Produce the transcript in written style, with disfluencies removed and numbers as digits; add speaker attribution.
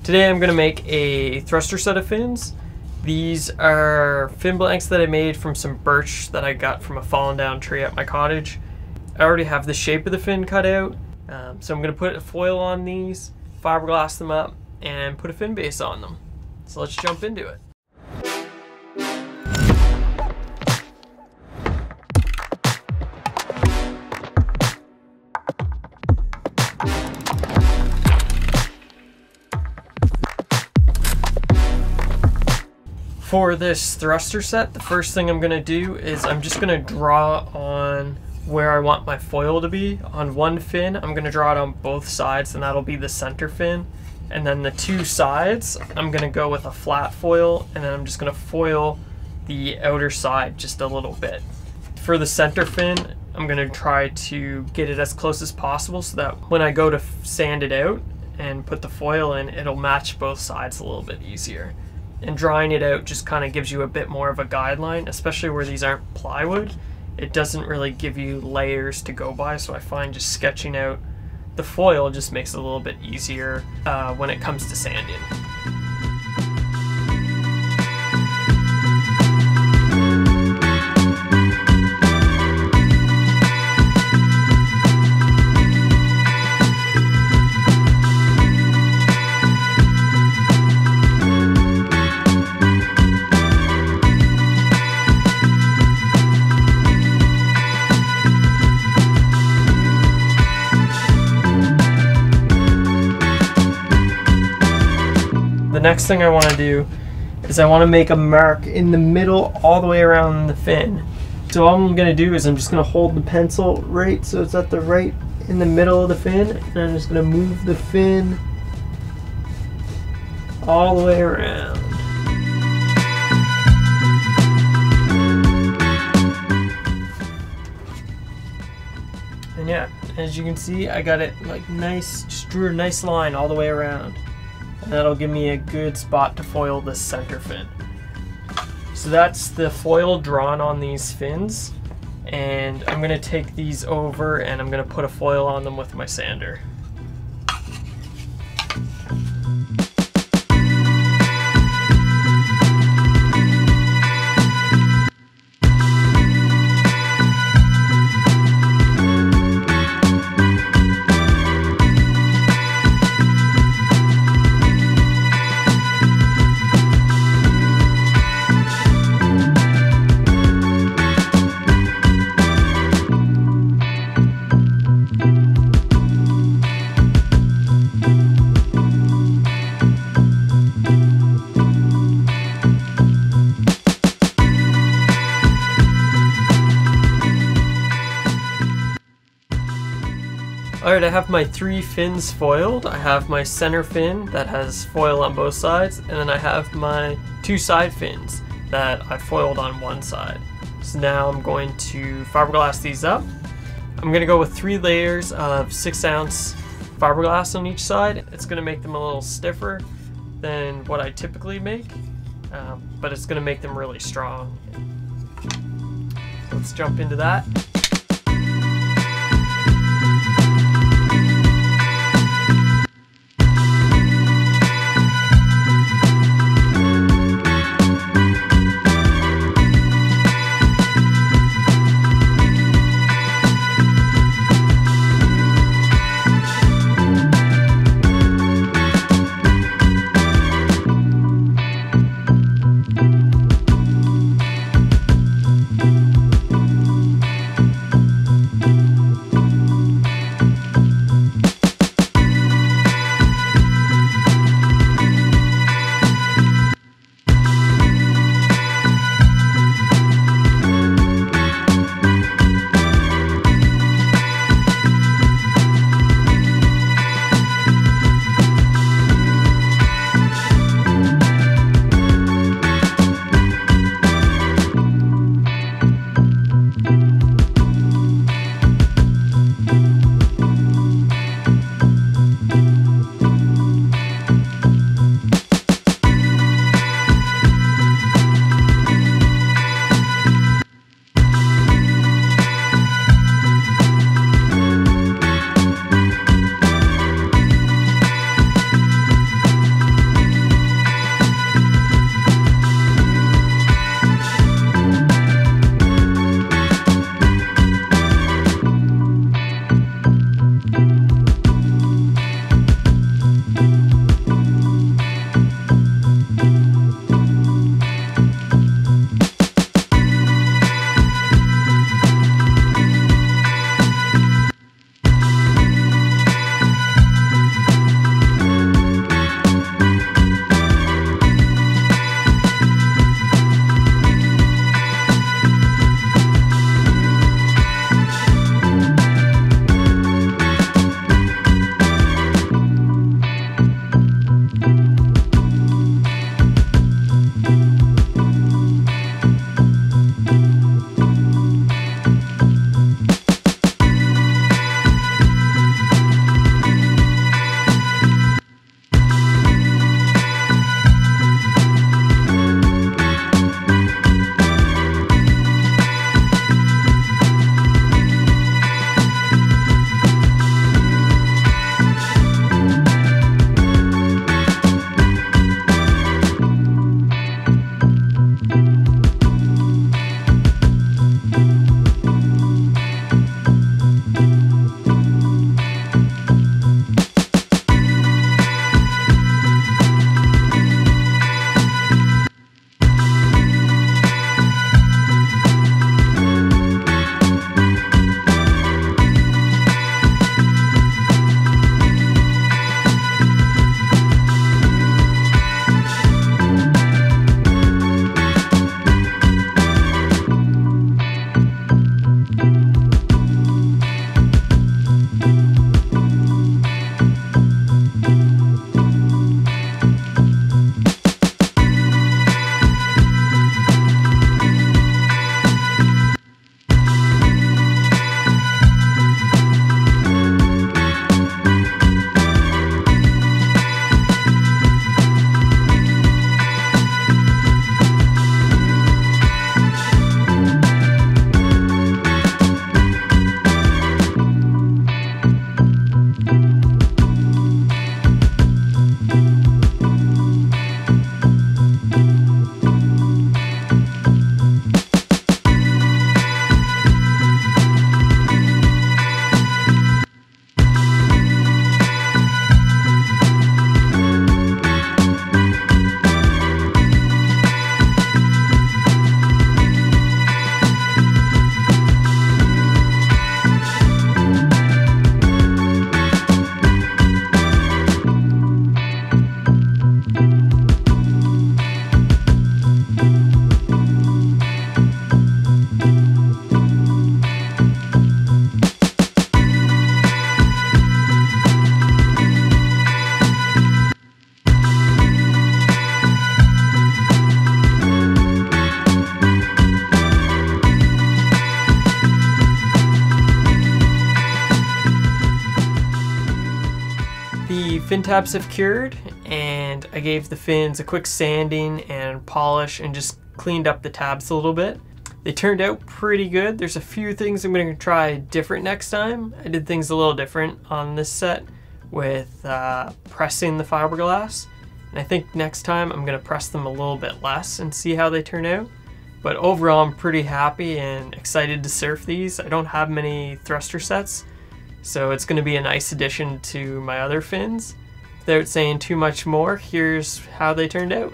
Speaker 1: Today I'm going to make a thruster set of fins. These are fin blanks that I made from some birch that I got from a fallen down tree at my cottage. I already have the shape of the fin cut out, so I'm going to put a foil on these, fiberglass them up, and put a fin base on them. So let's jump into it. For this thruster set, the first thing I'm going to do is I'm just going to draw on where I want my foil to be. On one fin, I'm going to draw it on both sides, and that'll be the center fin. And then the two sides, I'm going to go with a flat foil, and then I'm just going to foil the outer side just a little bit. For the center fin, I'm going to try to get it as close as possible so that when I go to sand it out and put the foil in, it'll match both sides a little bit easier. And drawing it out just kind of gives you a bit more of a guideline, especially where these aren't plywood. It doesn't really give you layers to go by, so I find just sketching out the foil just makes it a little bit easier when it comes to sanding. The next thing I want to do is I want to make a mark in the middle all the way around the fin. So all I'm going to do is I'm just going to hold the pencil right so it's at the right in the middle of the fin, and I'm just going to move the fin all the way around. And yeah, as you can see, I got it like nice, just drew a nice line all the way around. And that'll give me a good spot to foil the center fin. So that's the foil drawn on these fins, and I'm going to take these over and I'm going to put a foil on them with my sander. Alright, I have my three fins foiled. I have my center fin that has foil on both sides, and then I have my two side fins that I foiled on one side. So now I'm going to fiberglass these up. I'm going to go with 3 layers of 6-ounce fiberglass on each side. It's going to make them a little stiffer than what I typically make, but it's going to make them really strong. Let's jump into that. fin tabs have cured, and I gave the fins a quick sanding and polish and just cleaned up the tabs a little bit. They turned out pretty good. There's a few things I'm going to try different next time. I did things a little different on this set with pressing the fiberglass. And I think next time I'm going to press them a little bit less and see how they turn out. But overall, I'm pretty happy and excited to surf these. I don't have many thruster sets, so it's going to be a nice addition to my other fins. Without saying too much more, here's how they turned out.